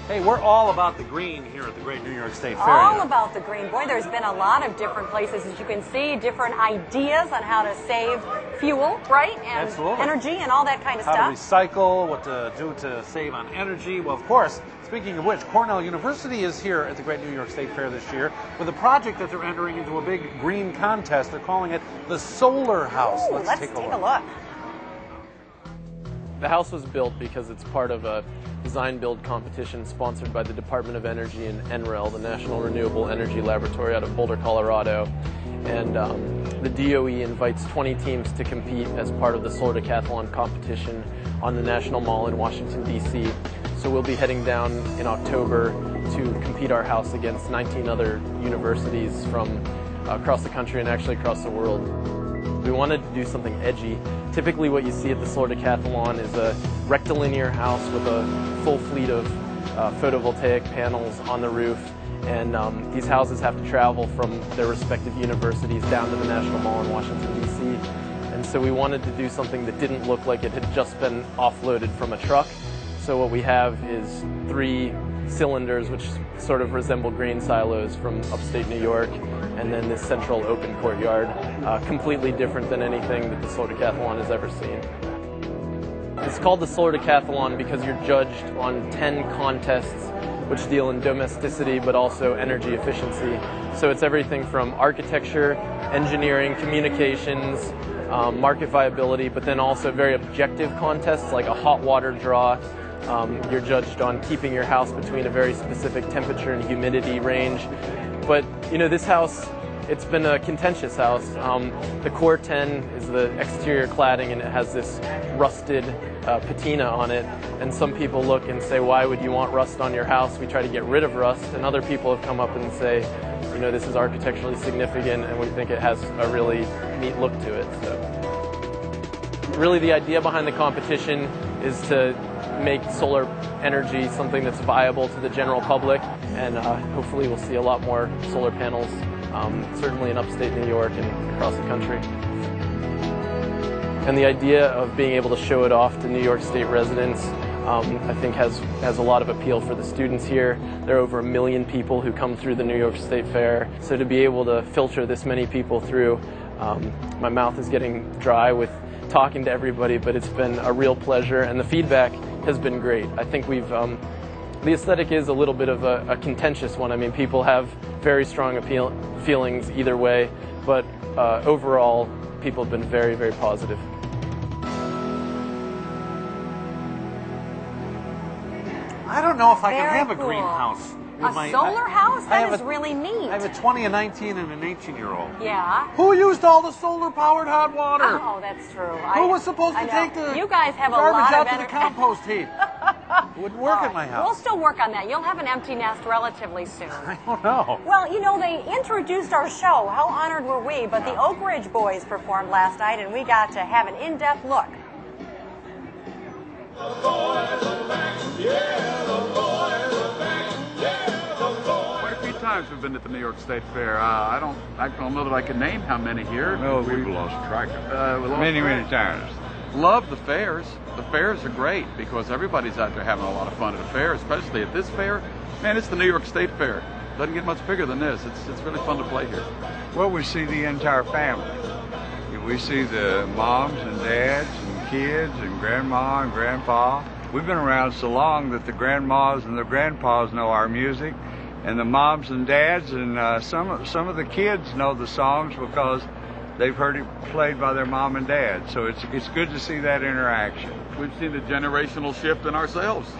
Hey, we're all about the green here at the Great New York State Fair. All about the green. Boy, there's been a lot of different places, as you can see, different ideas on how to save fuel, right? And Absolutely. Energy and all that kind of How stuff. to recycle, what to do to save on energy. Well, of course, speaking of which, Cornell University is here at the Great New York State Fair this year with a project that they're entering into a big green contest. They're calling it the Solar House. Ooh, let's take a look. The house was built because it's part of a design-build competition sponsored by the Department of Energy and NREL, the National Renewable Energy Laboratory out of Boulder, Colorado. And the DOE invites 20 teams to compete as part of the Solar Decathlon competition on the National Mall in Washington, D.C. So we'll be heading down in October to compete our house against 19 other universities from across the country and actually across the world. We wanted to do something edgy. Typically what you see at the Solar Decathlon is a rectilinear house with a full fleet of photovoltaic panels on the roof. And these houses have to travel from their respective universities down to the National Mall in Washington, D.C. And so we wanted to do something that didn't look like it had just been offloaded from a truck. So what we have is 3 cylinders which sort of resemble grain silos from upstate New York, and then this central open courtyard, completely different than anything that the Solar Decathlon has ever seen. It's called the Solar Decathlon because you're judged on 10 contests which deal in domesticity but also energy efficiency. So it's everything from architecture, engineering, communications, market viability, but then also very objective contests like a hot water draw. You're judged on keeping your house between a very specific temperature and humidity range. But you know, this house, it's been a contentious house. The Core 10 is the exterior cladding, and it has this rusted patina on it. And some people look and say, why would you want rust on your house? We try to get rid of rust. And other people have come up and say, you know, this is architecturally significant and we think it has a really neat look to it. So really the idea behind the competition is to make solar energy something that's viable to the general public, and hopefully we'll see a lot more solar panels, certainly in upstate New York and across the country. And the idea of being able to show it off to New York State residents, I think has a lot of appeal for the students here. There are over 1 million people who come through the New York State Fair, so to be able to filter this many people through, my mouth is getting dry with talking to everybody, but it's been a real pleasure, and the feedback has been great. I think we've, the aesthetic is a little bit of a contentious one. I mean, people have very strong feelings either way, but overall, people have been very, very positive. I don't know if I can Very have a cool. greenhouse. A solar house? That is really neat. I have a 20, a 19, and an 18-year-old. Yeah. Who used all the solar-powered hot water? Oh, that's true. Who was supposed to take the you guys have a garbage lot out of to the compost heap? It wouldn't work at my house. We'll still work on that. You'll have an empty nest relatively soon. I don't know. Well, you know, they introduced our show. How honored were we? But the Oakridge Boys performed last night, and we got to have an in-depth look. The boys are back, yeah, the boys are back, yeah, the boys. Quite a few times we've been at the New York State Fair. I don't know that I can name how many here. No, we've lost track of it. Many times. Love the fairs. The fairs are great because everybody's out there having a lot of fun at a fair, especially at this fair. Man, it's the New York State Fair. Doesn't get much bigger than this. It's really fun to play here. Well, we see the entire family. We see the moms and dads and kids and grandma and grandpa. We've been around so long that the grandmas and the grandpas know our music, and the moms and dads and some of the kids know the songs because they've heard it played by their mom and dad. So it's good to see that interaction. We've seen a generational shift in ourselves.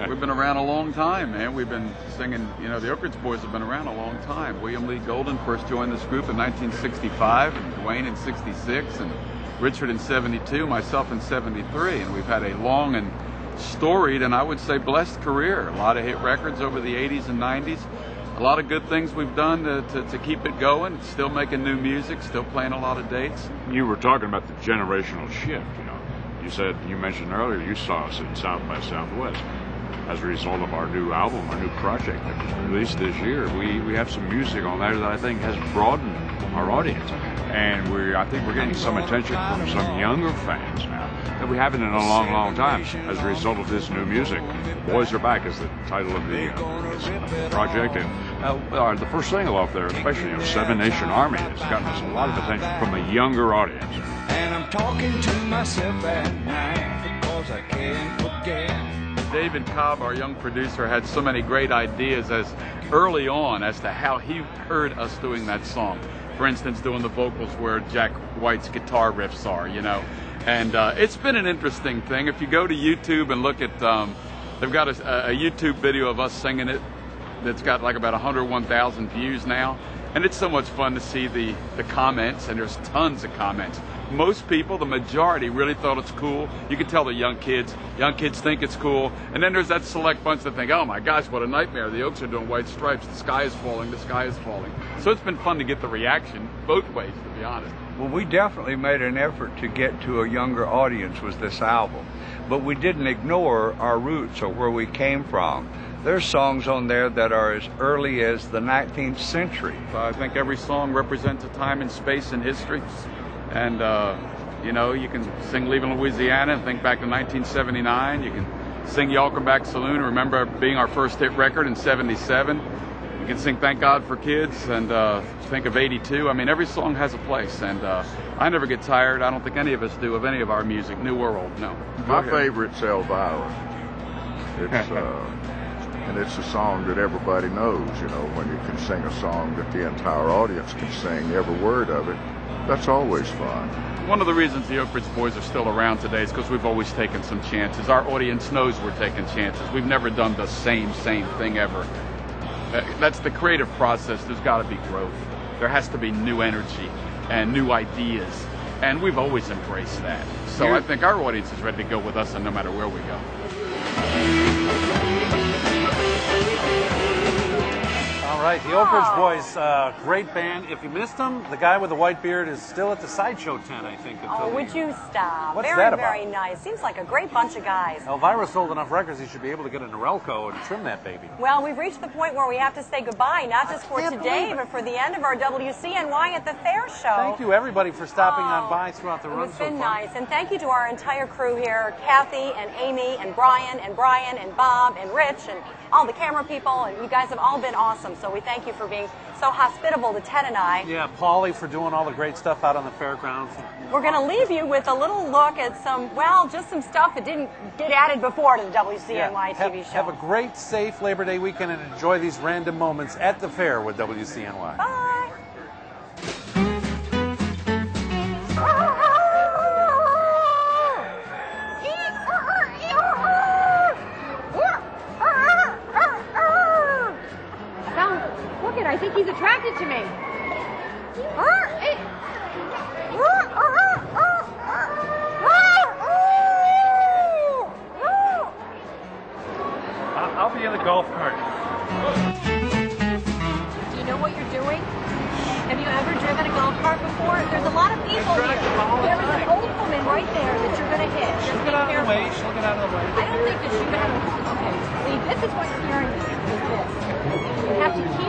We've been around a long time, man. We've been singing, you know, the Oakridge Boys have been around a long time. William Lee Golden first joined this group in 1965, and Dwayne in 66, and Richard in 72, myself in 73. And we've had a long and storied, and I would say blessed career. A lot of hit records over the 80s and 90s. A lot of good things we've done to keep it going. Still making new music, still playing a lot of dates. You were talking about the generational shift, you know. You mentioned earlier you saw us in South by Southwest. as a result of our new album, our new project that was released this year. We have some music on there that I think has broadened our audience. And I think we're getting some attention from some younger fans now that we haven't in a long, long time as a result of this new music. Boys Are Back is the title of the project, and the first single off there, especially Seven Nation Army, has gotten us a lot of attention from a younger audience. And I'm talking to myself at night because I can't forget. David Cobb, our young producer, had so many great ideas early on as to how he heard us doing that song. For instance, doing the vocals where Jack White's guitar riffs are, And it's been an interesting thing. If you go to YouTube and look at, they've got a YouTube video of us singing it that's got like about 101,000 views now. And it's so much fun to see the comments, and there's tons of comments. Most people, the majority, really thought it's cool. You can tell the young kids think it's cool. And then there's that select bunch that think, oh my gosh, what a nightmare. The Oaks are doing White Stripes. The sky is falling. The sky is falling. So it's been fun to get the reaction both ways, to be honest. Well, we definitely made an effort to get to a younger audience with this album. But we didn't ignore our roots or where we came from. There's songs on there that are as early as the 19th century. I think every song represents a time in space and history. And, you can sing Leaving Louisiana and think back to 1979. You can sing Y'all Come Back Saloon, remember being our first hit record in 77. You can sing Thank God for Kids and think of 82. I mean, every song has a place. And I never get tired, I don't think any of us do, of any of our music. New World, no. My favorite's Elvira. It's and it's a song that everybody knows, when you can sing a song that the entire audience can sing every word of it. That's always fun. One of the reasons the Oakridge Boys are still around today is because we've always taken some chances. Our audience knows we're taking chances. We've never done the same thing ever. That's the creative process. There's got to be growth. There has to be new energy and new ideas. And we've always embraced that. So I think our audience is ready to go with us, and no matter where we go. All right, the Oakridge Boys, great band. If you missed them, the guy with the white beard is still at the Sideshow tent, I think. Would you stop? What's very, that about? very nice. Seems like a great bunch of guys. Elvira sold enough records, he should be able to get a Norelco and trim that baby. Well, we've reached the point where we have to say goodbye, not just for can't today, believe it. but for the end of our WCNY at the Fair Show. Thank you, everybody, for stopping on by throughout the run. It's been nice. And thank you to our entire crew here, Kathy and Amy and Brian and Bob and Rich and all the camera people. And you guys have all been awesome. So we thank you for being so hospitable to Ted and I. Yeah, Paulie for doing all the great stuff out on the fairgrounds. We're going to leave you with a little look at just some stuff that didn't get added before to the WCNY TV show. Have a great, safe Labor Day weekend and enjoy these random moments at the fair with WCNY. Bye. I think he's attracted to me. I'll be in the golf cart. Do you know what you're doing? Have you ever driven a golf cart before? There's a lot of people here. There is an old woman right there that you're going to hit. She'll get out of the way. She'll get out of the way. I don't think that she would have. Okay. See, this is what's scaring me. Is this? You have to keep